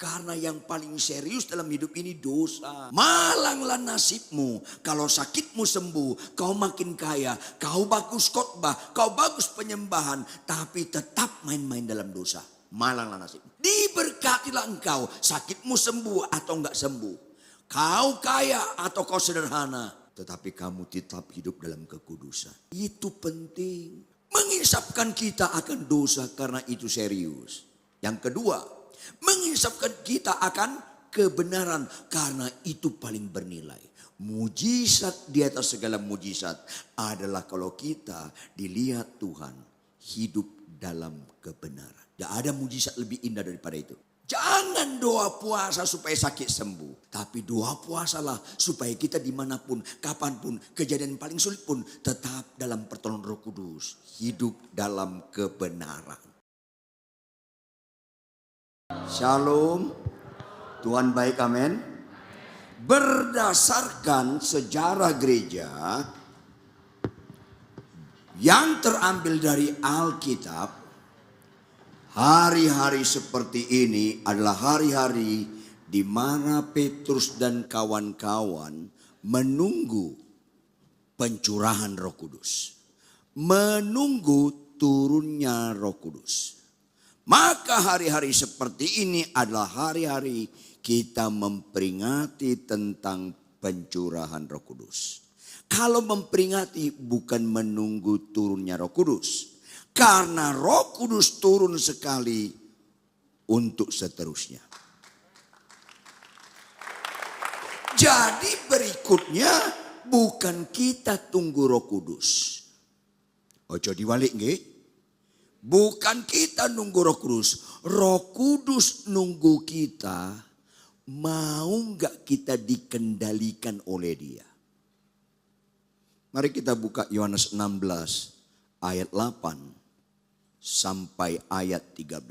Karena yang paling serius dalam hidup ini dosa. Malanglah nasibmu kalau sakitmu sembuh, kau makin kaya, kau bagus khotbah, kau bagus penyembahan, tapi tetap main-main dalam dosa. Malanglah nasibmu. Diberkatilah engkau, sakitmu sembuh atau enggak sembuh. Kau kaya atau kau sederhana, tetapi kamu tetap hidup dalam kekudusan. Itu penting. Mengisapkan kita akan dosa karena itu serius. Yang kedua, mengisapkan kita akan kebenaran karena itu paling bernilai. Mujizat di atas segala mujizat adalah kalau kita dilihat Tuhan hidup dalam kebenaran. Tidak ada mujizat lebih indah daripada itu. Jangan doa puasa supaya sakit sembuh. Tapi doa puasalah supaya kita dimanapun, kapanpun, kejadian paling sulit pun tetap dalam pertolongan Roh Kudus. Hidup dalam kebenaran. Shalom. Tuhan baik, amin. Berdasarkan sejarah gereja yang terambil dari Alkitab, hari-hari seperti ini adalah hari-hari di mana Petrus dan kawan-kawan menunggu pencurahan Roh Kudus. Menunggu turunnya Roh Kudus. Maka hari-hari seperti ini adalah hari-hari kita memperingati tentang pencurahan Roh Kudus. Kalau memperingati bukan menunggu turunnya Roh Kudus. Karena Roh Kudus turun sekali untuk seterusnya. Jadi berikutnya bukan kita tunggu Roh Kudus. Ojo diwalik nggih. Bukan kita nunggu Roh Kudus. Roh Kudus nunggu kita. Mau nggak kita dikendalikan oleh Dia? Mari kita buka Yohanes 16 ayat 8 sampai ayat 13.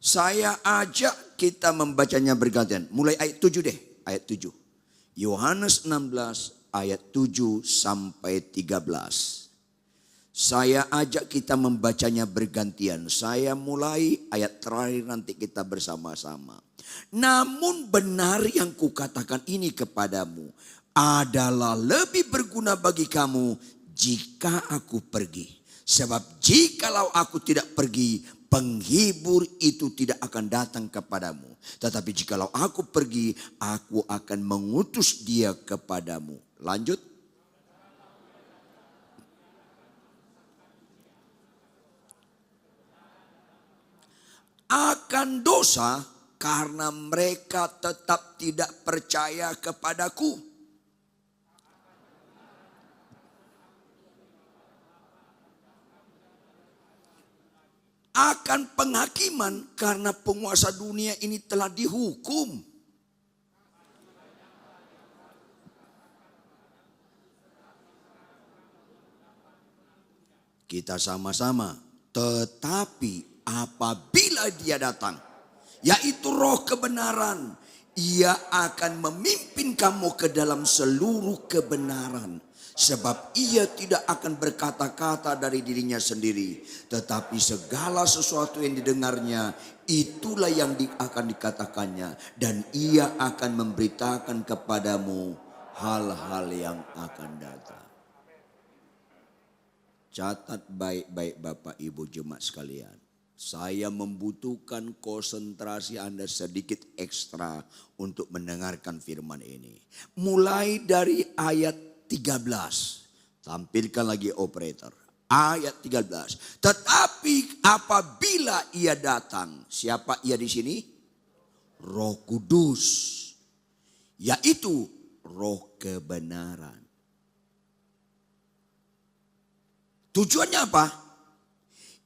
Saya ajak kita membacanya bergantian. Mulai ayat 7 deh, ayat 7. Yohanes 16 ayat 7 sampai 13. Saya ajak kita membacanya bergantian. Saya mulai ayat terakhir, nanti kita bersama-sama. Namun benar yang kukatakan ini kepadamu adalah lebih berguna bagi kamu jika aku pergi. Sebab jikalau aku tidak pergi, penghibur itu tidak akan datang kepadamu. Tetapi jikalau aku pergi, aku akan mengutus dia kepadamu. Lanjut. Akan dosa karena mereka tetap tidak percaya kepadaku. Akan penghakiman karena penguasa dunia ini telah dihukum. Kita sama-sama, tetapi apabila dia datang, yaitu Roh kebenaran, Ia akan memimpin kamu ke dalam seluruh kebenaran. Sebab Ia tidak akan berkata-kata dari dirinya sendiri, tetapi segala sesuatu yang didengarnya, itulah yang akan dikatakannya. Dan Ia akan memberitakan kepadamu hal-hal yang akan datang. Catat baik-baik Bapak Ibu jemaat sekalian. Saya membutuhkan konsentrasi Anda sedikit ekstra untuk mendengarkan firman ini. Mulai dari ayat 13. Tampilkan lagi operator. Ayat 13. Tetapi apabila Ia datang. Siapa Ia di sini? Roh Kudus. Yaitu Roh kebenaran. Tujuannya apa?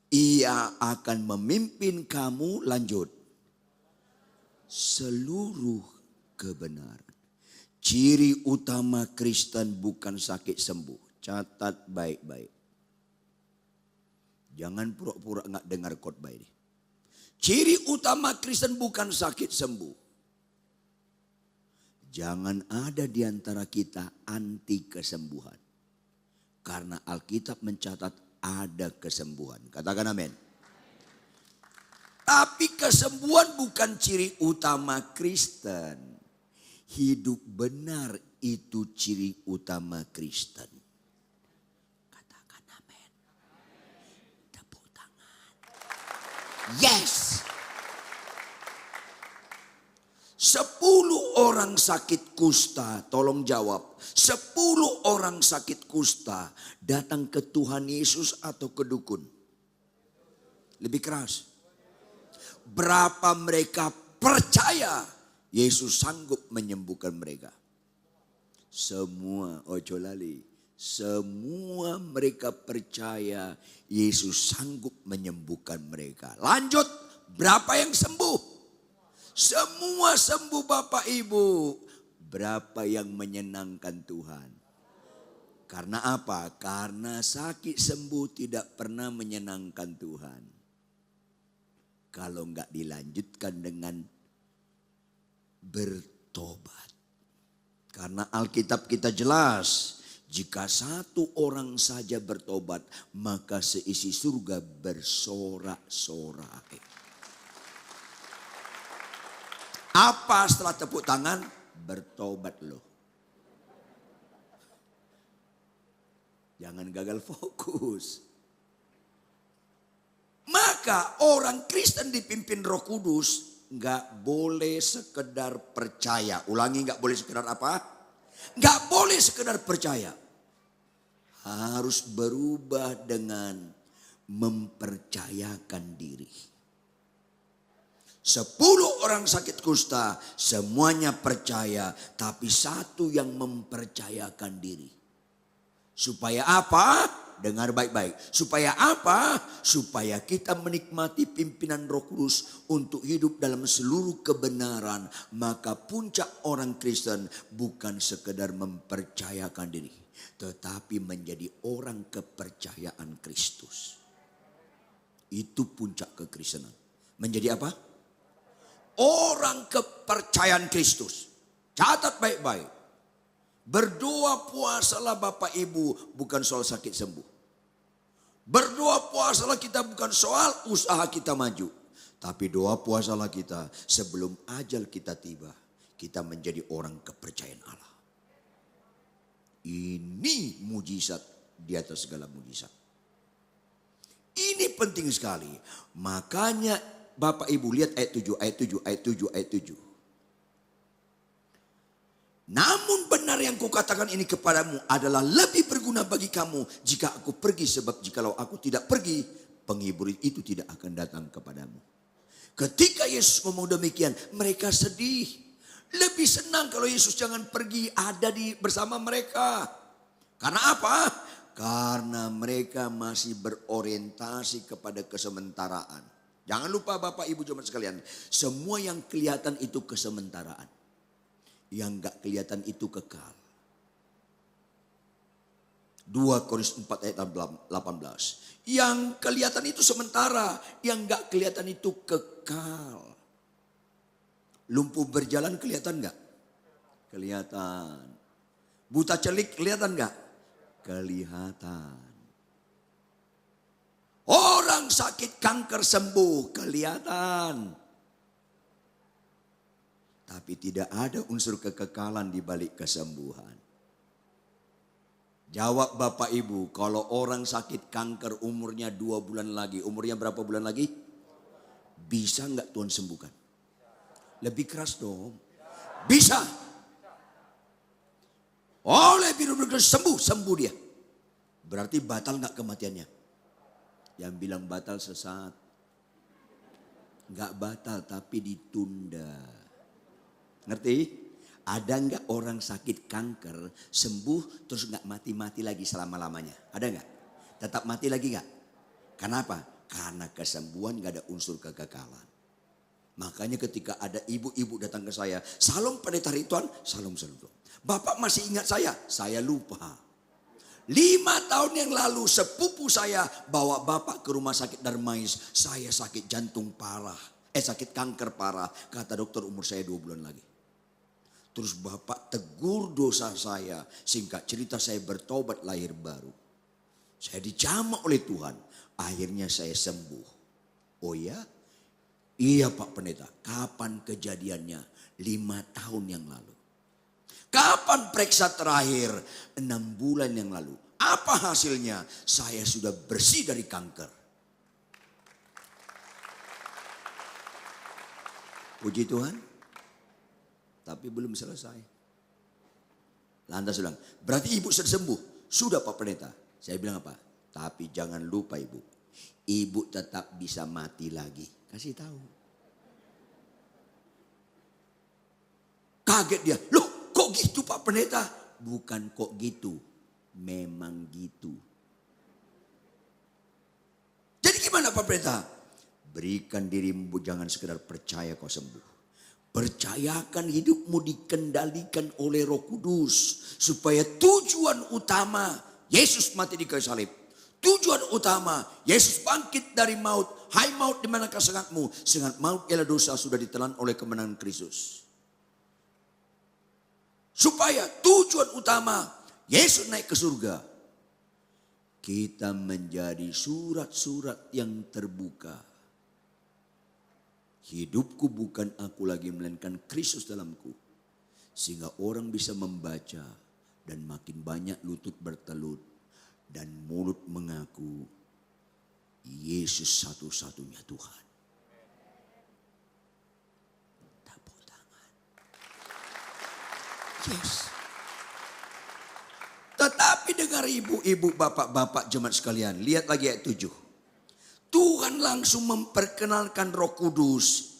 Ia akan memimpin kamu, lanjut, seluruh kebenaran. Ciri utama Kristen bukan sakit sembuh. Catat baik-baik. Jangan pura-pura nggak dengar khotbah ini. Ciri utama Kristen bukan sakit sembuh. Jangan ada di antara kita anti kesembuhan. Karena Alkitab mencatat ada kesembuhan. Katakan amin. Tapi kesembuhan bukan ciri utama Kristen. Hidup benar itu ciri utama Kristen. Katakan amin. Tepuk tangan. Yes. 10 orang sakit kusta, tolong jawab. 10 orang sakit kusta datang ke Tuhan Yesus atau ke dukun? Lebih keras. Berapa mereka percaya Yesus sanggup menyembuhkan mereka? Semua, ojo lali. Semua mereka percaya Yesus sanggup menyembuhkan mereka. Lanjut, berapa yang sembuh? Semua sembuh Bapak Ibu. Berapa yang menyenangkan Tuhan? Karena apa? Karena sakit sembuh tidak pernah menyenangkan Tuhan. Kalau enggak dilanjutkan dengan bertobat. Karena Alkitab kita jelas. Jika satu orang saja bertobat, maka seisi surga bersorak-sorai. Apa setelah tepuk tangan? Bertobat loh. Jangan gagal fokus. Maka orang Kristen dipimpin Roh Kudus nggak boleh sekedar percaya. Ulangi, nggak boleh sekedar apa? Nggak boleh sekedar percaya. Harus berubah dengan mempercayakan diri. 10 orang sakit kusta semuanya percaya, tapi satu yang mempercayakan diri. Supaya apa? Dengar baik-baik. Supaya apa? Supaya kita menikmati pimpinan Roh Kudus untuk hidup dalam seluruh kebenaran. Maka puncak orang Kristen bukan sekedar mempercayakan diri, tetapi menjadi orang kepercayaan Kristus. Itu puncak kekristenan. Menjadi apa? Orang kepercayaan Kristus. Catat baik-baik. Berdoa puasalah Bapak Ibu bukan soal sakit sembuh. Berdoa puasalah kita bukan soal usaha kita maju. Tapi doa puasalah kita sebelum ajal kita tiba. Kita menjadi orang kepercayaan Allah. Ini mujizat di atas segala mujizat. Ini penting sekali. Makanya Bapak Ibu lihat ayat 7, ayat 7, ayat 7, ayat 7. Namun benar yang kukatakan ini kepadamu adalah lebih berguna bagi kamu jika aku pergi. Sebab jikalau aku tidak pergi, penghibur itu tidak akan datang kepadamu. Ketika Yesus ngomong demikian, mereka sedih. Lebih senang kalau Yesus jangan pergi, ada bersama mereka. Karena apa? Karena mereka masih berorientasi kepada kesementaraan. Jangan lupa Bapak Ibu jemaat sekalian, semua yang kelihatan itu kesementaraan. Yang gak kelihatan itu kekal. 2 Korintus 4 ayat 18. Yang kelihatan itu sementara, yang gak kelihatan itu kekal. Lumpuh berjalan kelihatan gak? Kelihatan. Buta celik kelihatan gak? Kelihatan. Orang sakit kanker sembuh kelihatan. Tapi tidak ada unsur kekekalan di balik kesembuhan. Jawab Bapak Ibu, kalau orang sakit kanker umurnya 2 bulan lagi, umurnya berapa bulan lagi? Bisa nggak Tuhan sembuhkan? Lebih keras dong. Bisa. Oleh biru-biru sembuh dia. Berarti batal nggak kematiannya? Yang bilang batal sesat. Nggak batal tapi ditunda. Ngerti? Ada nggak orang sakit kanker sembuh terus nggak mati-mati lagi selama-lamanya? Ada nggak? Tetap mati lagi nggak? Kenapa? Karena kesembuhan nggak ada unsur kekekalan. Makanya ketika ada ibu-ibu datang ke saya, Salam Pendeta Rituan, salam. Bapak masih ingat saya lupa. 5 tahun yang lalu sepupu saya bawa bapak ke rumah sakit Darmais, saya sakit jantung parah, sakit kanker parah. Kata dokter umur saya 2 bulan lagi. Terus bapak tegur dosa saya. Singkat cerita saya bertobat lahir baru. Saya dijamah oleh Tuhan. Akhirnya saya sembuh. Oh ya? Iya Pak Pendeta, kapan kejadiannya? 5 tahun yang lalu. Kapan periksa terakhir? 6 bulan yang lalu. Apa hasilnya? Saya sudah bersih dari kanker. Puji Tuhan. Tapi belum selesai. Lantas bilang, berarti ibu sudah sembuh? Sudah Pak Pendeta. Saya bilang apa? Tapi jangan lupa ibu. Ibu tetap bisa mati lagi. Kasih tahu. Kaget dia. Loh kok gitu Pak Pendeta? Bukan kok gitu. Memang gitu. Jadi gimana Pak Pendeta? Berikan dirimu, jangan sekedar percaya kau sembuh. Percayakan hidupmu dikendalikan oleh Roh Kudus. Supaya tujuan utama Yesus mati di kayu salib. Tujuan utama Yesus bangkit dari maut. Hai maut, di manakah sengatmu? Sengat maut ialah dosa sudah ditelan oleh kemenangan Kristus. Supaya tujuan utama Yesus naik ke surga. Kita menjadi surat-surat yang terbuka. Hidupku bukan aku lagi, melainkan Kristus dalamku. Sehingga orang bisa membaca dan makin banyak lutut bertelut dan mulut mengaku Yesus satu-satunya Tuhan. Tepuk tangan. Yes. Tetapi dengar ibu-ibu, bapak-bapak jemaat sekalian. Lihat lagi ayat 7. Tuhan langsung memperkenalkan Roh Kudus.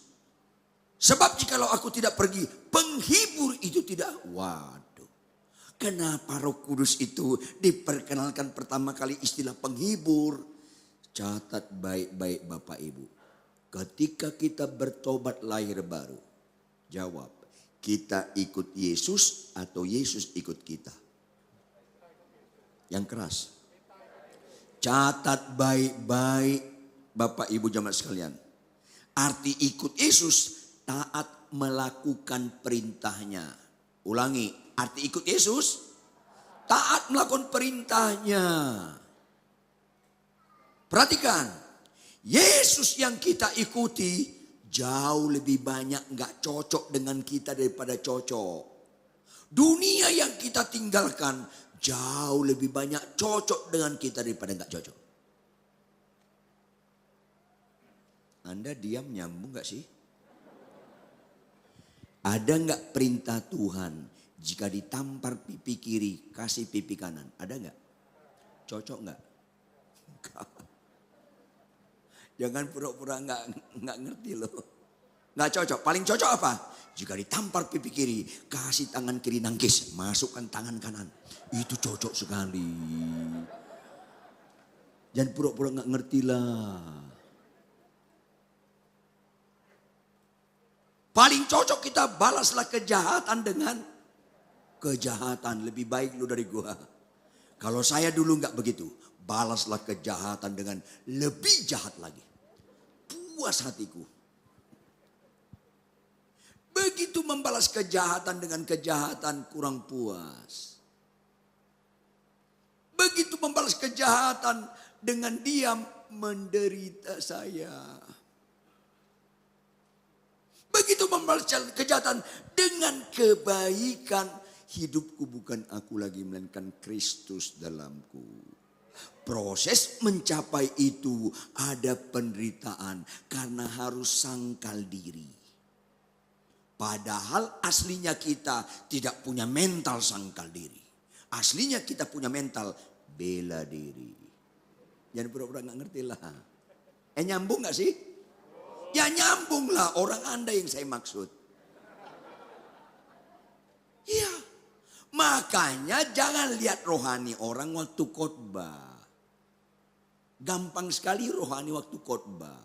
Sebab jikalau aku tidak pergi, penghibur itu tidak. Waduh. Kenapa Roh Kudus itu diperkenalkan pertama kali istilah penghibur? Catat baik-baik Bapak Ibu. Ketika kita bertobat lahir baru. Jawab, kita ikut Yesus atau Yesus ikut kita? Yang keras. Catat baik-baik Bapak Ibu jemaat sekalian. Arti ikut Yesus, taat melakukan perintahnya. Ulangi, arti ikut Yesus, taat melakukan perintahnya. Perhatikan, Yesus yang kita ikuti jauh lebih banyak gak cocok dengan kita daripada cocok. Dunia yang kita tinggalkan jauh lebih banyak cocok dengan kita daripada gak cocok. Anda diam, nyambung gak sih? Ada gak perintah Tuhan jika ditampar pipi kiri kasih pipi kanan? Ada gak? Cocok gak? Enggak. Jangan pura-pura gak ngerti loh. Gak cocok. Paling cocok apa? Jika ditampar pipi kiri kasih tangan kiri nangkis, masukkan tangan kanan. Itu cocok sekali. Jangan pura-pura gak ngerti lah. Paling cocok kita balaslah kejahatan dengan kejahatan. Lebih baik lu dari gua. Kalau saya dulu gak begitu. Balaslah kejahatan dengan lebih jahat lagi. Puas hatiku. Begitu membalas kejahatan dengan kejahatan kurang puas. Begitu membalas kejahatan dengan diam menderita saya. Begitu membalas kejahatan dengan kebaikan. Hidupku bukan aku lagi, melainkan Kristus dalamku. Proses mencapai itu ada penderitaan karena harus sangkal diri. Padahal aslinya kita tidak punya mental sangkal diri. Aslinya kita punya mental bela diri. Jangan pura-pura gak ngerti lah. Nyambung gak sih? Ya nyambung lah, orang Anda yang saya maksud. Iya. Makanya jangan lihat rohani orang waktu khotbah. Gampang sekali rohani waktu khotbah.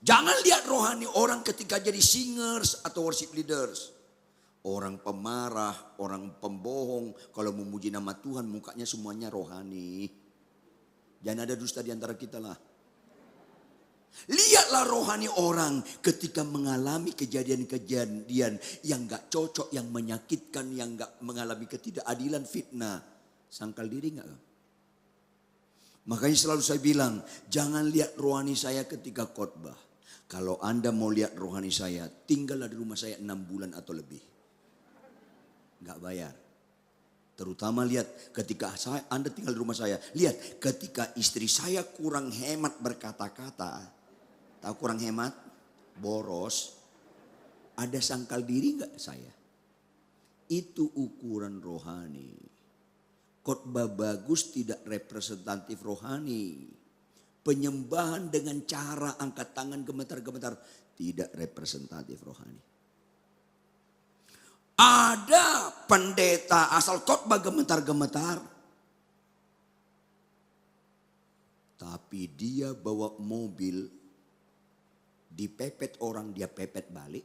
Jangan lihat rohani orang ketika jadi singers atau worship leaders. Orang pemarah, orang pembohong. Kalau memuji nama Tuhan mukanya semuanya rohani. Jangan ada dusta di antara kita lah. Lihatlah rohani orang ketika mengalami kejadian-kejadian yang gak cocok, yang menyakitkan, yang gak mengalami ketidakadilan, fitnah. Sangkal diri gak? Makanya selalu saya bilang, jangan lihat rohani saya ketika khotbah. Kalau Anda mau lihat rohani saya, tinggallah di rumah saya 6 bulan atau lebih. Nggak bayar. Terutama lihat ketika Anda tinggal di rumah saya. Lihat ketika istri saya kurang hemat berkata-kata. Tahu kurang hemat? Boros. Ada sangkal diri nggak saya? Itu ukuran rohani. Khotbah bagus tidak representatif rohani. Penyembahan dengan cara angkat tangan gemetar-gemetar tidak representatif rohani. Ada pendeta asal khotbah gemetar-gemetar, tapi dia bawa mobil, dipepet orang, dia pepet balik.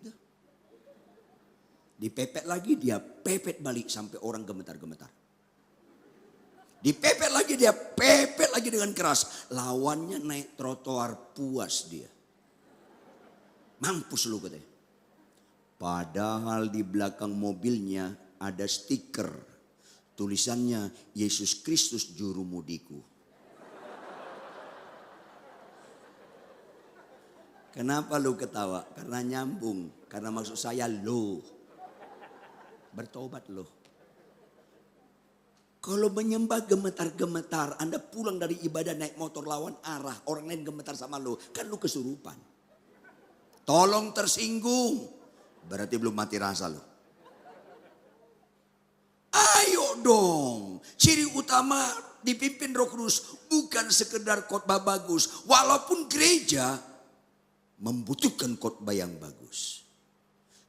Dipepet lagi, dia pepet balik sampai orang gemetar-gemetar. Dipepet lagi, dia pepet lagi dengan keras. Lawannya naik trotoar, puas dia. Mampus lu katanya. Padahal di belakang mobilnya ada stiker. Tulisannya Yesus Kristus Jurumudiku. Kenapa lu ketawa? Karena nyambung. Karena maksud saya lu. Bertobat lu. Kalau menyembah gemetar-gemetar, Anda pulang dari ibadah naik motor lawan arah, orang lain gemetar sama lu, kan lu kesurupan. Tolong tersinggung, berarti belum mati rasa lu. Ayo dong, ciri utama dipimpin Roh Kudus bukan sekedar khotbah bagus, walaupun gereja membutuhkan khotbah yang bagus.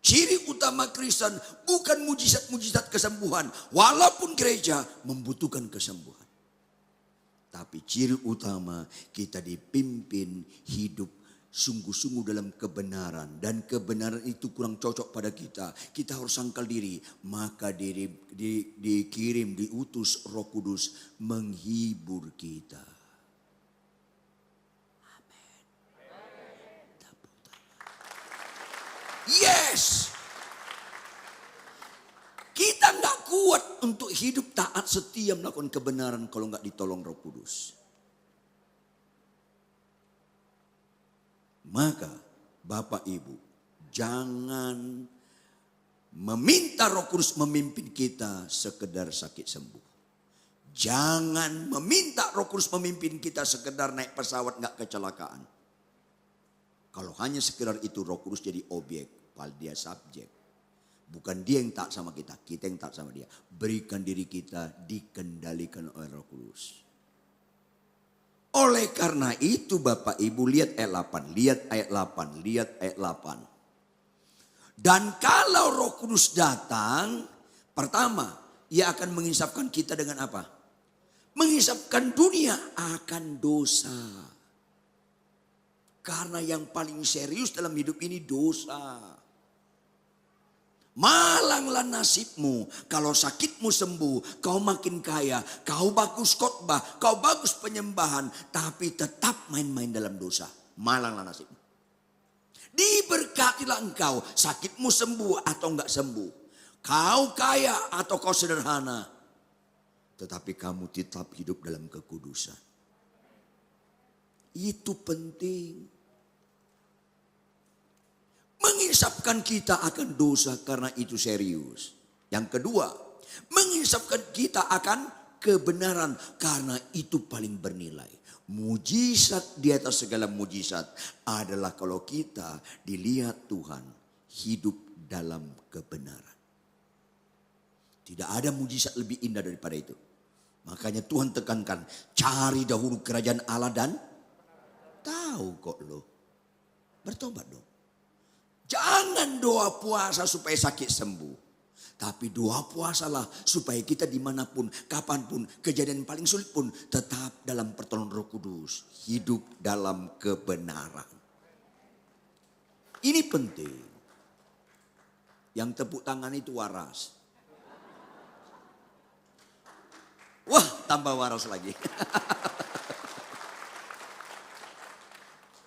Ciri utama Kristen bukan mujizat-mujizat kesembuhan. Walaupun gereja membutuhkan kesembuhan. Tapi ciri utama kita dipimpin hidup sungguh-sungguh dalam kebenaran. Dan kebenaran itu kurang cocok pada kita. Kita harus sangkal diri. Maka dikirim, diutus Roh Kudus menghibur kita. Yes. Kita nggak kuat untuk hidup taat setia melakukan kebenaran kalau nggak ditolong Roh Kudus. Maka Bapak Ibu jangan meminta Roh Kudus memimpin kita sekedar sakit sembuh. Jangan meminta Roh Kudus memimpin kita sekedar naik pesawat nggak kecelakaan. Kalau hanya sekedar itu Roh Kudus jadi objek, padahal dia subjek. Bukan dia yang taat sama kita, kita yang taat sama dia. Berikan diri kita dikendalikan oleh Roh Kudus. Oleh karena itu Bapak Ibu lihat ayat 8, lihat ayat 8, lihat ayat 8. Dan kalau Roh Kudus datang, pertama ia akan menginsafkan kita dengan apa? Menginsafkan dunia akan dosa. Karena yang paling serius dalam hidup ini dosa. Malanglah nasibmu kalau sakitmu sembuh, kau makin kaya, kau bagus khotbah, kau bagus penyembahan, tapi tetap main-main dalam dosa. Malanglah nasibmu. Diberkatilah engkau, sakitmu sembuh atau enggak sembuh. Kau kaya atau kau sederhana, tetapi kamu tetap hidup dalam kekudusan. Itu penting. Menginsafkan kita akan dosa karena itu serius. Yang kedua, menginsafkan kita akan kebenaran karena itu paling bernilai. Mujizat di atas segala mujizat adalah kalau kita dilihat Tuhan hidup dalam kebenaran. Tidak ada mujizat lebih indah daripada itu. Makanya Tuhan tekankan, cari dahulu kerajaan Allah dan tahu kok lo. Bertobat dong. Jangan doa puasa supaya sakit sembuh. Tapi doa puasalah supaya kita dimanapun, kapanpun, kejadian paling sulit pun tetap dalam pertolongan Roh Kudus. Hidup dalam kebenaran. Ini penting. Yang tepuk tangan itu waras. Wah, tambah waras lagi.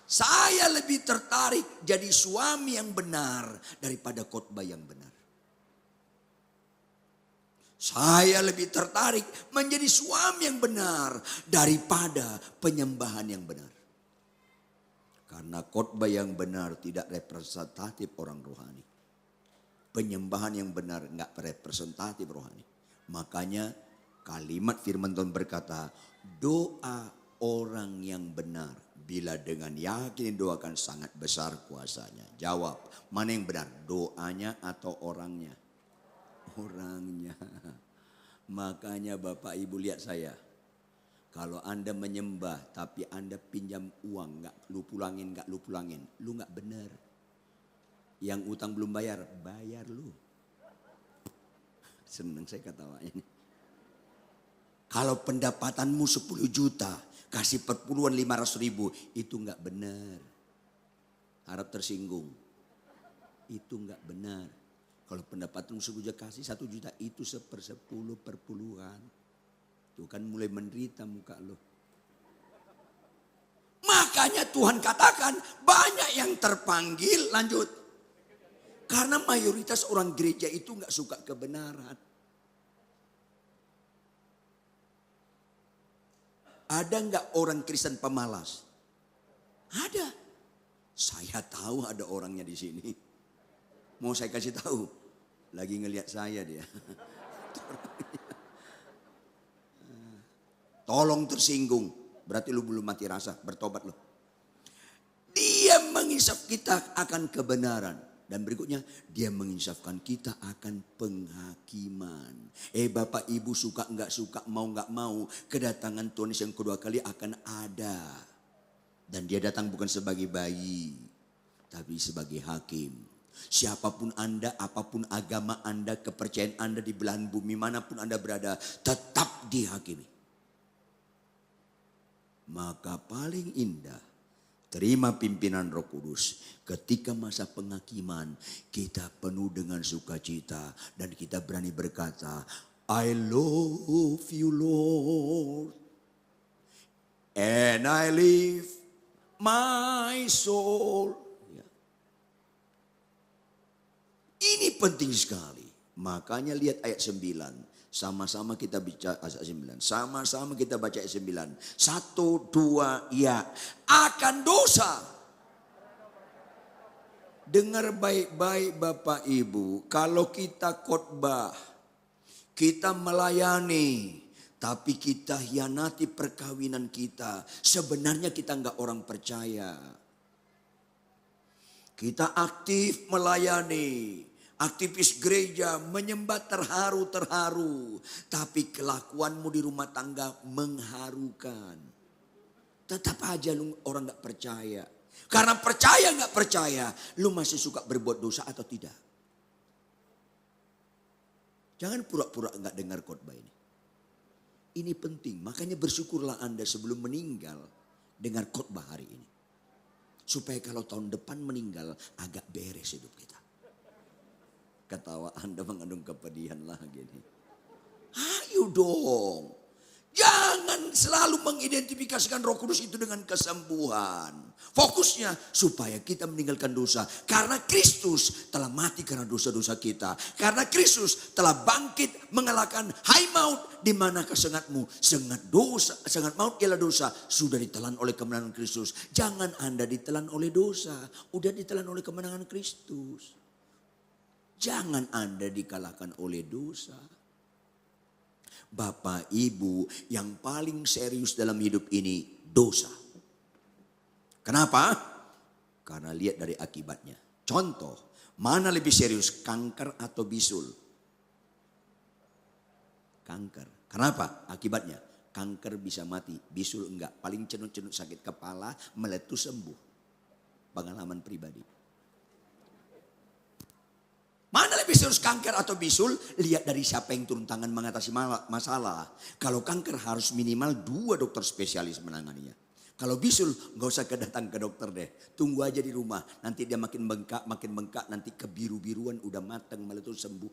Saya lebih tertarik jadi suami yang benar daripada khotbah yang benar. Saya lebih tertarik menjadi suami yang benar daripada penyembahan yang benar. Karena khotbah yang benar tidak representatif orang rohani. Penyembahan yang benar enggak representatif rohani. Makanya kalimat firman Tuhan berkata, doa orang yang benar bila dengan yakin doakan sangat besar kuasanya. Jawab, mana yang benar? Doanya atau orangnya? Orangnya. Makanya Bapak Ibu lihat saya. Kalau Anda menyembah tapi Anda pinjam uang, nggak lu pulangin, lu nggak benar. Yang utang belum bayar, bayar lu. Senang saya ketawanya nih. Kalau pendapatanmu 10 juta, kasih perpuluhan 500 ribu, itu nggak benar. Harap tersinggung. Itu nggak benar. Kalau pendapatanmu 10 juta, kasih 1 juta, itu 1/10 perpuluhan. Tuh kan mulai menderita muka lo. Makanya Tuhan katakan banyak yang terpanggil, lanjut. Karena mayoritas orang gereja itu nggak suka kebenaran. Ada nggak orang Kristen pemalas? Ada. Saya tahu ada orangnya di sini. Mau saya kasih tahu? Lagi ngelihat saya dia. Tolong tersinggung. Berarti lu belum mati rasa. Bertobat lu. Dia mengisap kita akan kebenaran. Dan berikutnya dia menginsafkan kita akan penghakiman. Bapak Ibu suka enggak suka, mau enggak mau. Kedatangan Tuhan yang kedua kali akan ada. Dan dia datang bukan sebagai bayi. Tapi sebagai hakim. Siapapun Anda, apapun agama Anda, kepercayaan Anda di belahan bumi manapun Anda berada. Tetap dihakimi. Maka paling indah terima pimpinan Roh Kudus. Ketika masa penghakiman kita penuh dengan sukacita. Dan kita berani berkata, I love you Lord. And I live my soul. Ya. Ini penting sekali. Makanya lihat ayat 9. Sama-sama kita baca ayat 9. Sama-sama kita baca ayat 9. 1, 2, ya. Akan dosa. Dengar baik-baik Bapak Ibu. Kalau kita khotbah, kita melayani, tapi kita hianati perkawinan kita. Sebenarnya kita enggak orang percaya. Kita aktif melayani. Aktivis gereja menyembah terharu-terharu. Tapi kelakuanmu di rumah tangga mengharukan. Tetap aja lu orang gak percaya. Karena percaya gak percaya, lu masih suka berbuat dosa atau tidak? Jangan pura-pura gak dengar khotbah ini. Ini penting, makanya bersyukurlah Anda sebelum meninggal dengar khotbah hari ini. Supaya kalau tahun depan meninggal agak beres hidup kita. Ketawa Anda mengandung kepedihan lagi nih. Ayo dong. Jangan selalu mengidentifikasikan Roh Kudus itu dengan kesembuhan. Fokusnya supaya kita meninggalkan dosa. Karena Kristus telah mati karena dosa-dosa kita. Karena Kristus telah bangkit mengalahkan hai maut. Di manakah sengatmu? Sengat dosa, sengat maut ialah dosa. Sudah ditelan oleh kemenangan Kristus. Jangan Anda ditelan oleh dosa. Udah ditelan oleh kemenangan Kristus. Jangan Anda dikalahkan oleh dosa. Bapak Ibu, yang paling serius dalam hidup ini dosa. Kenapa? Karena lihat dari akibatnya. Contoh, mana lebih serius, kanker atau bisul? Kanker. Kenapa? Akibatnya. Kanker bisa mati, bisul enggak. Paling cenut-cenut sakit kepala, meletus sembuh. Pengalaman pribadi. Mana lebih serius, kanker atau bisul? Lihat dari siapa yang turun tangan mengatasi masalah. Kalau kanker harus minimal 2 dokter spesialis menanganinya. Kalau bisul gak usah datang ke dokter deh. Tunggu aja di rumah. Nanti dia makin bengkak. Nanti kebiru-biruan udah matang meletus sembuh.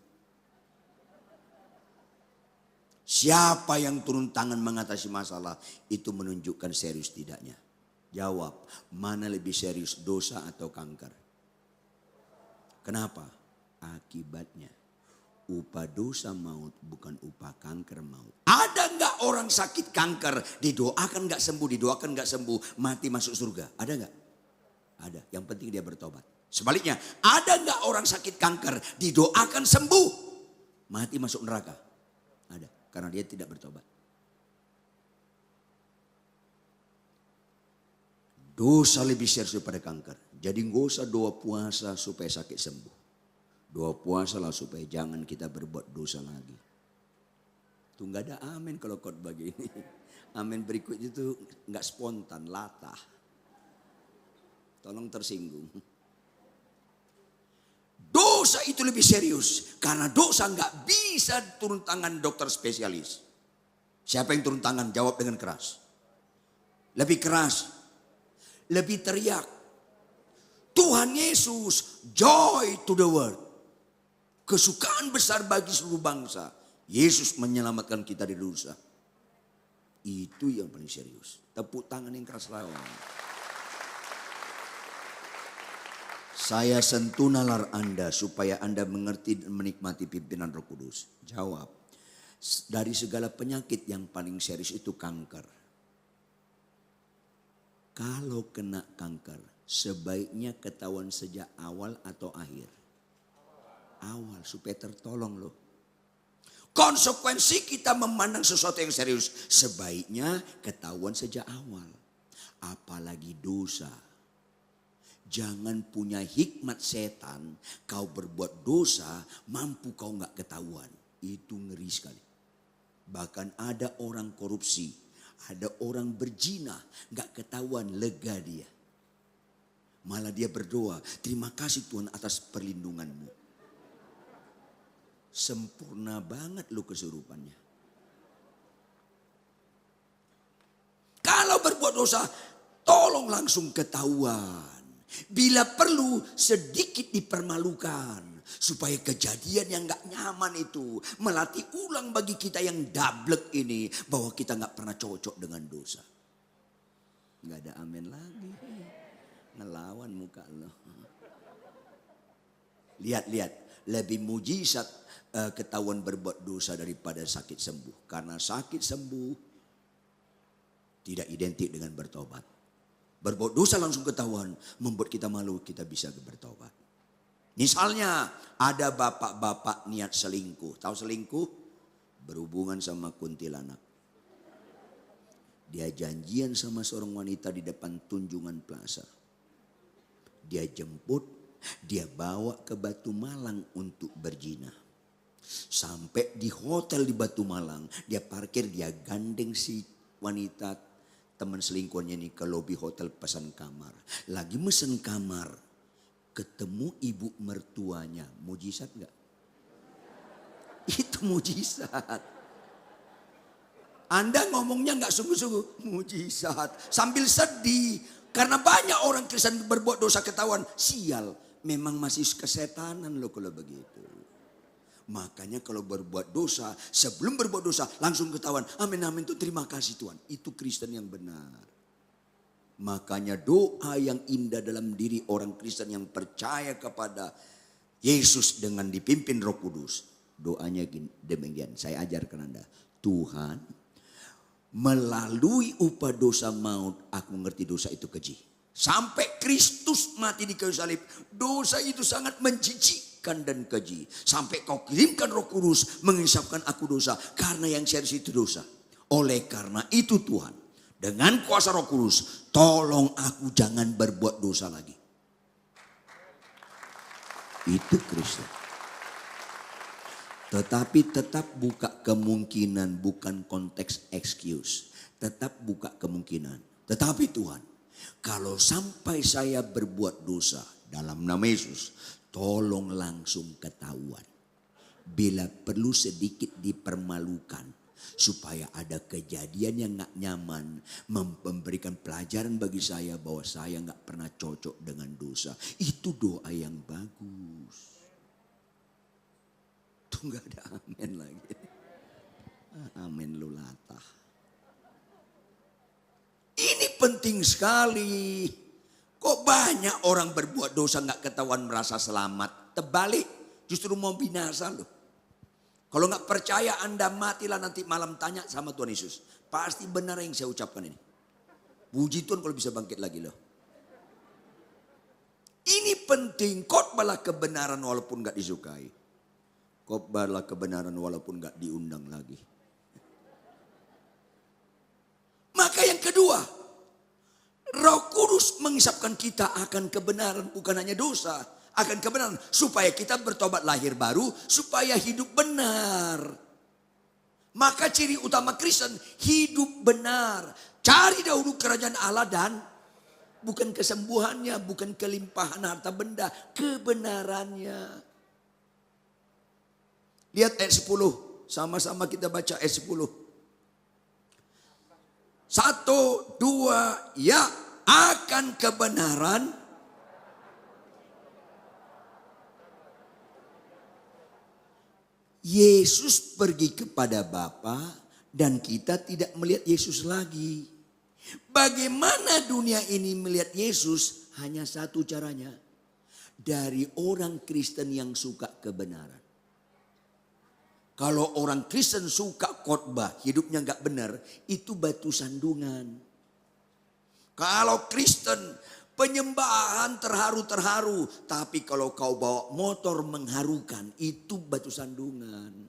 Siapa yang turun tangan mengatasi masalah itu menunjukkan serius tidaknya. Jawab, mana lebih serius, dosa atau kanker? Kenapa? Akibatnya upah dosa maut bukan upah kanker maut. Ada nggak orang sakit kanker didoakan nggak sembuh, mati masuk surga? Ada nggak? Ada, yang penting dia bertobat. Sebaliknya, ada nggak orang sakit kanker didoakan sembuh, mati masuk neraka? Ada, karena dia tidak bertobat. Dosa lebih serius daripada kanker. Jadi nggak usah doa puasa supaya sakit sembuh. Doa puasa lah supaya jangan kita berbuat dosa lagi. Tuh nggak ada amin kalau khotbah begini. Amin berikutnya itu nggak spontan, latah. Tolong tersinggung. Dosa itu lebih serius. Karena dosa nggak bisa turun tangan dokter spesialis. Siapa yang turun tangan? Jawab dengan keras. Lebih keras. Lebih teriak. Tuhan Yesus, joy to the world. Kesukaan besar bagi seluruh bangsa. Yesus menyelamatkan kita dari dosa. Itu yang paling serius. Tepuk tangan yang keras lawan. Saya sentuh nalar Anda supaya Anda mengerti dan menikmati pimpinan Roh Kudus. Jawab. Dari segala penyakit yang paling serius itu kanker. Kalau kena kanker, sebaiknya ketahuan sejak awal atau akhir? Awal, supaya tertolong loh. Konsekuensi kita memandang sesuatu yang serius, sebaiknya ketahuan sejak awal. Apalagi dosa. Jangan punya hikmat setan, kau berbuat dosa, mampu kau gak ketahuan. Itu ngeri sekali. Bahkan ada orang korupsi, ada orang berzina, gak ketahuan, lega dia. Malah dia berdoa, terima kasih Tuhan atas perlindunganmu. Sempurna banget lu kesurupannya. Kalau berbuat dosa, tolong langsung ketahuan. Bila perlu sedikit dipermalukan. Supaya kejadian yang gak nyaman itu melatih ulang bagi kita yang dablek ini. Bahwa kita gak pernah cocok dengan dosa. Gak ada amin lagi. Ngelawan muka lo. Lihat. Lebih mujizat ketahuan berbuat dosa daripada sakit sembuh. Karena sakit sembuh tidak identik dengan bertobat. Berbuat dosa langsung ketahuan, membuat kita malu, kita bisa bertobat. Misalnya ada bapak-bapak niat selingkuh. Tahu selingkuh? Berhubungan sama kuntilanak. Dia janjian sama seorang wanita di depan Tunjungan Plaza. Dia jemput, dia bawa ke Batu Malang untuk berzina. Sampai di hotel di Batu Malang, dia parkir, dia gandeng si wanita teman selingkuhannya ini ke lobi hotel pesan kamar. Lagi mesen kamar. Ketemu ibu mertuanya. Mujizat enggak? Itu mujizat. Anda ngomongnya enggak sungguh-sungguh. Mujizat. Sambil sedih. Karena banyak orang Kristen berbuat dosa ketahuan. Sial. Memang masih kesetanan loh kalau begitu. Makanya kalau berbuat dosa, sebelum berbuat dosa langsung ketahuan. Amin amin tuh terima kasih Tuhan. Itu Kristen yang benar. Makanya doa yang indah dalam diri orang Kristen yang percaya kepada Yesus dengan dipimpin Roh Kudus. Doanya demikian, saya ajarkan Anda. Tuhan, melalui upah dosa maut, aku ngerti dosa itu keji. Sampai Kristus mati di kayu salib, dosa itu sangat menjijikkan dan keji. Sampai kau kirimkan Roh Kudus mengisapkan aku dosa. Karena yang serius itu dosa. Oleh karena itu Tuhan, dengan kuasa Roh Kudus, tolong aku jangan berbuat dosa lagi. Itu Kristus. Tetapi tetap buka kemungkinan, bukan konteks excuse. Tetap buka kemungkinan. Tetapi Tuhan, kalau sampai saya berbuat dosa dalam nama Yesus, tolong langsung ketahuan. Bila perlu sedikit dipermalukan. Supaya ada kejadian yang gak nyaman. Memberikan pelajaran bagi saya bahwa saya gak pernah cocok dengan dosa. Itu doa yang bagus. Tuh gak ada amin lagi. Amin lu latah. Ini penting sekali. Kok banyak orang berbuat dosa gak ketahuan merasa selamat. Terbalik justru mau binasa loh. Kalau gak percaya Anda matilah nanti malam tanya sama Tuhan Yesus. Pasti benar yang saya ucapkan ini. Puji Tuhan kalau bisa bangkit lagi loh. Ini penting, khotbahlah kebenaran walaupun gak disukai. Khotbahlah kebenaran walaupun gak diundang lagi. Maka yang kedua, Roh Kudus mengisapkan kita akan kebenaran, bukan hanya dosa. Akan kebenaran, supaya kita bertobat lahir baru, supaya hidup benar. Maka ciri utama Kristen, hidup benar. Cari dahulu kerajaan Allah dan bukan kesembuhannya, bukan kelimpahan harta benda, kebenarannya. Lihat ayat 10, sama-sama kita baca ayat 10. 1, 2, ya akan kebenaran. Yesus pergi kepada Bapa dan kita tidak melihat Yesus lagi. Bagaimana dunia ini melihat Yesus? Hanya satu caranya. Dari orang Kristen yang suka kebenaran. Kalau orang Kristen suka khotbah, hidupnya gak benar, itu batu sandungan. Kalau Kristen penyembahan terharu-terharu, tapi kalau kau bawa motor mengharukan, itu batu sandungan.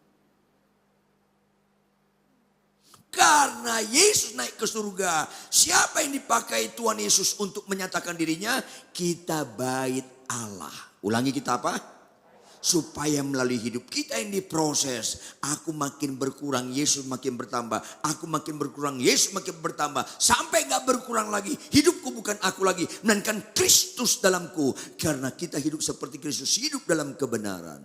Karena Yesus naik ke surga, siapa yang dipakai Tuhan Yesus untuk menyatakan dirinya? Kita bait Allah. Ulangi, kita apa? Supaya melalui hidup kita yang diproses. Aku makin berkurang, Yesus makin bertambah. Aku makin berkurang, Yesus makin bertambah. Sampai gak berkurang lagi. Hidupku bukan aku lagi, melainkan Kristus dalamku. Karena kita hidup seperti Kristus, hidup dalam kebenaran.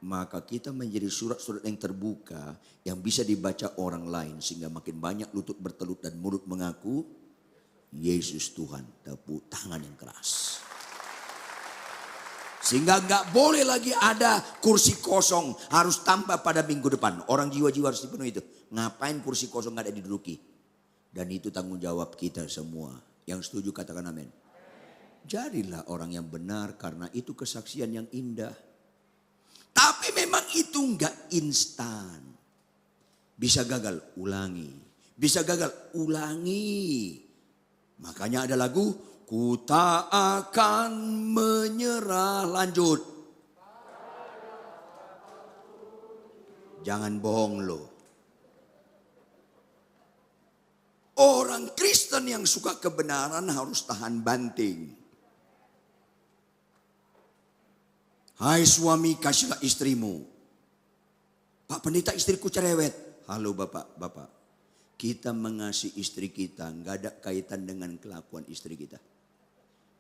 Maka kita menjadi surat-surat yang terbuka, yang bisa dibaca orang lain. Sehingga makin banyak lutut bertelut dan mulut mengaku, Yesus Tuhan. Tepuk tangan yang keras. Sehingga gak boleh lagi ada kursi kosong. Harus tambah pada minggu depan. Orang jiwa-jiwa harus dipenuhi itu. Ngapain kursi kosong gak ada diduduki? Dan itu tanggung jawab kita semua. Yang setuju katakan amin. Jadilah orang yang benar karena itu kesaksian yang indah. Tapi memang itu gak instan. Bisa gagal, ulangi. Bisa gagal, ulangi. Makanya ada lagu, ku tak akan menyerah. Lanjut. Jangan bohong lo. Orang Kristen yang suka kebenaran harus tahan banting. Hai suami, kasihlah istrimu. Pak pendeta, istriku cerewet. Halo bapak. Kita mengasihi istri kita nggak ada kaitan dengan kelakuan istri kita.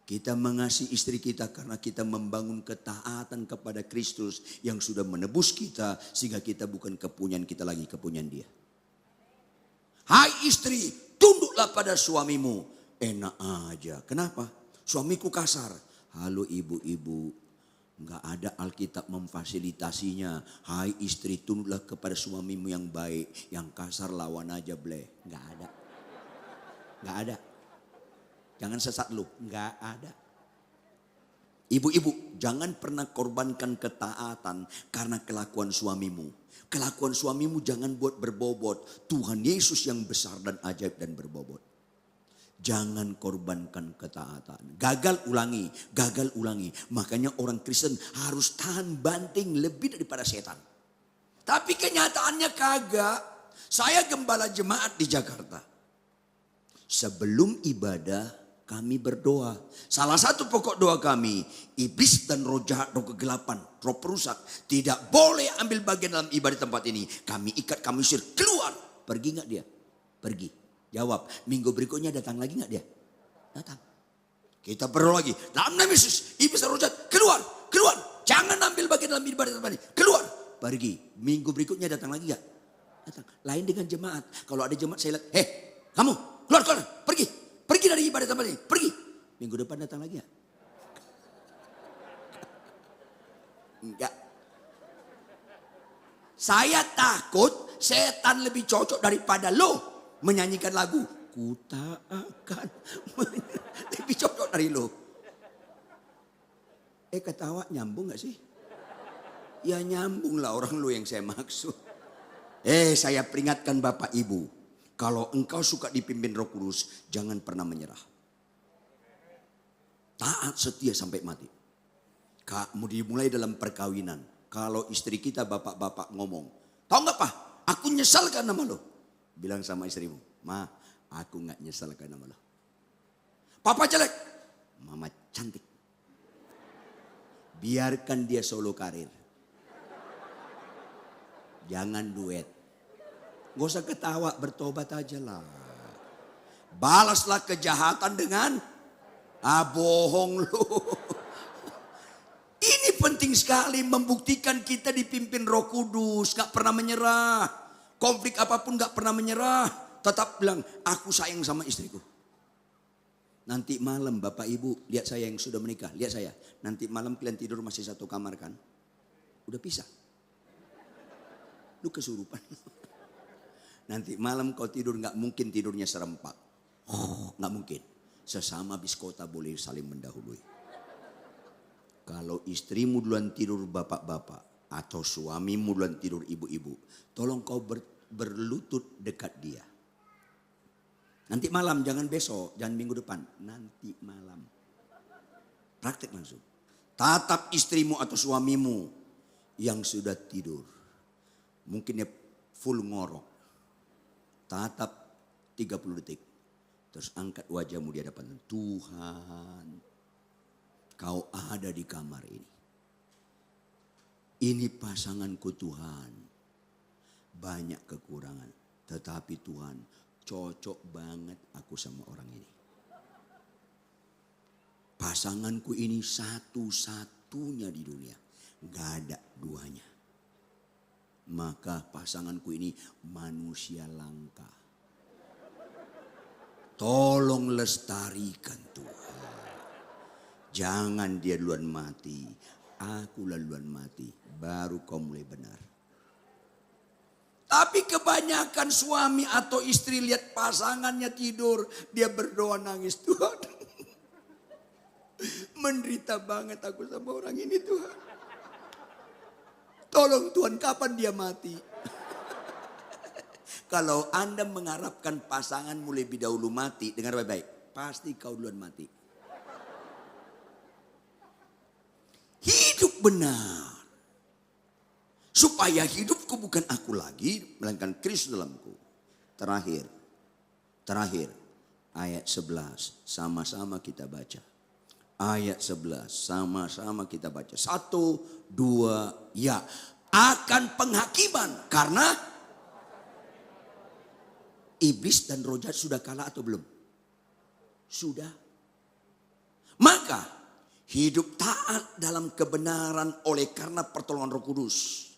Kita mengasihi istri kita karena kita membangun ketaatan kepada Kristus yang sudah menebus kita sehingga kita bukan kepunyaan kita lagi, kepunyaan Dia. Hai istri, tunduklah pada suamimu. Enak aja. Kenapa? Suamiku kasar. Halo ibu-ibu, nggak ada Alkitab memfasilitasinya. Hai istri, tunduklah kepada suamimu yang baik. Yang kasar lawan aja bleh. Nggak ada. Nggak ada. Jangan sesat lu, nggak ada. Ibu-ibu, jangan pernah korbankan ketaatan karena kelakuan suamimu. Kelakuan suamimu jangan buat berbobot. Tuhan Yesus yang besar dan ajaib dan berbobot. Jangan korbankan ketaatan. Gagal ulangi, gagal ulangi. Makanya orang Kristen harus tahan banting lebih daripada setan. Tapi kenyataannya kagak. Saya gembala jemaat di Jakarta. Sebelum ibadah kami berdoa. Salah satu pokok doa kami, iblis dan roh jahat, roh kegelapan, roh perusak tidak boleh ambil bagian dalam ibadah tempat ini. Kami ikat, kami usir, keluar. Pergi gak dia? Pergi. Jawab, minggu berikutnya datang lagi gak dia? Datang. Kita berdoa lagi, dalam nama Yesus, iblis dan roh jahat, keluar, keluar. Jangan ambil bagian dalam ibadah tempat ini, keluar. Pergi. Minggu berikutnya datang lagi gak? Datang. Lain dengan jemaat. Kalau ada jemaat saya lihat, kamu keluar, pergi. Pergi dari ibadah tempat ini, pergi. Minggu depan datang lagi ya? Enggak. Saya takut setan lebih cocok daripada lo menyanyikan lagu. Ku tak akan lebih cocok dari lo. Ketawa nyambung gak sih? Ya nyambung lah, orang lo yang saya maksud. Saya peringatkan Bapak Ibu. Kalau engkau suka dipimpin Roh Kudus, jangan pernah menyerah. taat setia sampai mati. Mau dimulai dalam perkawinan. Kalau istri kita bapak-bapak ngomong, tahu nggak Pak? Aku nyesal karena sama lo. Bilang sama istrimu, Ma, aku nggak nyesal karena sama lo. Papa jelek, Mama cantik. Biarkan dia solo karir. Jangan duet. Gak usah ketawa, bertobat aja lah. Balaslah kejahatan dengan bohong lu. Ini penting sekali membuktikan kita dipimpin Roh Kudus. Gak pernah menyerah. Konflik apapun gak pernah menyerah. Tetap bilang, aku sayang sama istriku. Nanti malam Bapak Ibu, lihat saya yang sudah menikah, lihat saya. Nanti malam kalian tidur masih satu kamar kan? Udah pisah. Lu kesurupan. Nanti malam kau tidur gak mungkin tidurnya serempak. Gak mungkin. Sesama biskota boleh saling mendahului. Kalau istrimu duluan tidur bapak-bapak. Atau suamimu duluan tidur ibu-ibu. Tolong kau berlutut dekat dia. Nanti malam, jangan besok, jangan minggu depan. Nanti malam. Praktek langsung. Tatap istrimu atau suamimu yang sudah tidur. Mungkin dia full ngorok. Tatap 30 detik. Terus angkat wajahmu di hadapan Tuhan. Kau ada di kamar ini. Ini pasanganku Tuhan. Banyak kekurangan. Tetapi Tuhan, cocok banget aku sama orang ini. Pasanganku ini satu-satunya di dunia. Gak ada duanya. Maka pasanganku ini manusia langka. Tolong lestarikan Tuhan. Jangan dia duluan mati. Aku duluan mati. Baru kau mulai benar. Tapi kebanyakan suami atau istri lihat pasangannya tidur. Dia berdoa nangis, Tuhan. Menderita banget aku sama orang ini Tuhan. Tolong Tuhan, kapan dia mati? Kalau Anda mengharapkan pasanganmu lebih dahulu mati, dengar baik-baik. Pasti kau duluan mati. Hidup benar. Supaya hidupku bukan aku lagi, melainkan Kristus dalamku. Terakhir. Ayat 11, sama-sama kita baca. Ayat 11, sama-sama kita baca. 1, 2, ya. Akan penghakiman, karena iblis dan roh jahat sudah kalah atau belum? Sudah. Maka hidup taat dalam kebenaran oleh karena pertolongan Roh Kudus.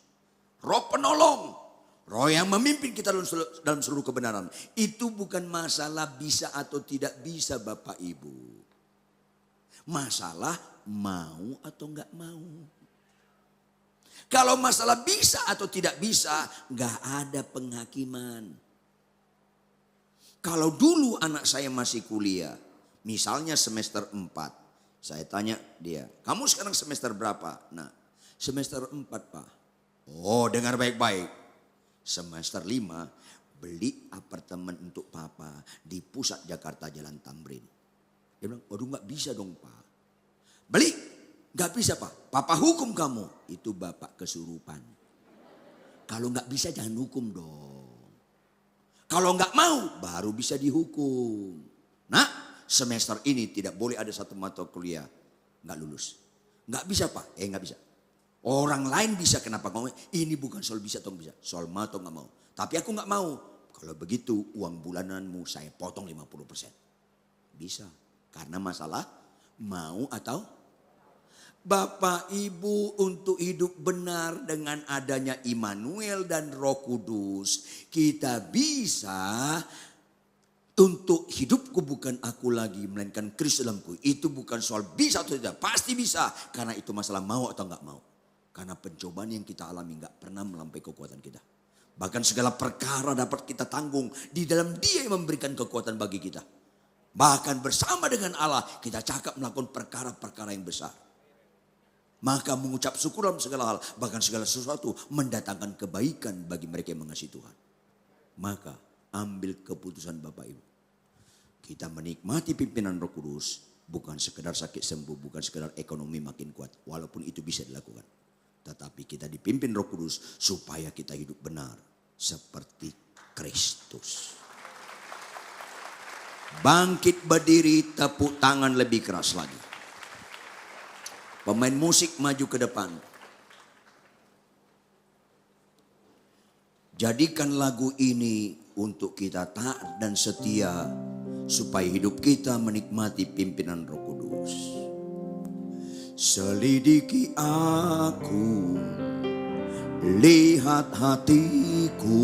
Roh penolong, roh yang memimpin kita dalam seluruh kebenaran. Itu bukan masalah bisa atau tidak bisa Bapak Ibu. Masalah mau atau enggak mau. Kalau masalah bisa atau tidak bisa, enggak ada penghakiman. Kalau dulu anak saya masih kuliah, misalnya semester 4. Saya tanya dia, kamu sekarang semester berapa? Nah, semester 4 Pak. Oh, dengar baik-baik. Semester 5 beli apartemen untuk Papa di pusat Jakarta Jalan Tamrin. Dia bilang, waduh gak bisa dong Pak. Beli, gak bisa Pak. Papa hukum kamu. Itu Bapak kesurupan. Kalau gak bisa jangan hukum dong. Kalau gak mau baru bisa dihukum. Nah, semester ini tidak boleh ada satu mata kuliah gak lulus. Gak bisa Pak, gak bisa. Orang lain bisa, kenapa kamu? Ini bukan soal bisa atau bisa, soal mau atau gak mau. Tapi aku gak mau. Kalau begitu uang bulananmu saya potong 50%. Bisa, karena masalah mau atau? Bapak Ibu, untuk hidup benar dengan adanya Immanuel dan Roh Kudus, kita bisa. Untuk hidupku bukan aku lagi, melainkan Kristus dalamku. Itu bukan soal bisa atau tidak, pasti bisa. Karena itu masalah mau atau gak mau. Karena pencobaan yang kita alami gak pernah melampaui kekuatan kita. Bahkan segala perkara dapat kita tanggung di dalam Dia yang memberikan kekuatan bagi kita. Bahkan bersama dengan Allah kita cakap melakukan perkara-perkara yang besar. Maka mengucap syukur dalam segala hal, bahkan segala sesuatu mendatangkan kebaikan bagi mereka yang mengasihi Tuhan. Maka ambil keputusan Bapak Ibu. Kita menikmati pimpinan Roh Kudus, Bukan sekedar sakit sembuh, bukan sekedar ekonomi makin kuat. Walaupun itu bisa dilakukan. Tetapi kita dipimpin Roh Kudus supaya kita hidup benar seperti Kristus. Bangkit berdiri, tepuk tangan lebih keras lagi. Pemain musik maju ke depan. Jadikan lagu ini untuk kita taat dan setia, supaya hidup kita menikmati pimpinan Roh Kudus. Selidiki aku, lihat hatiku,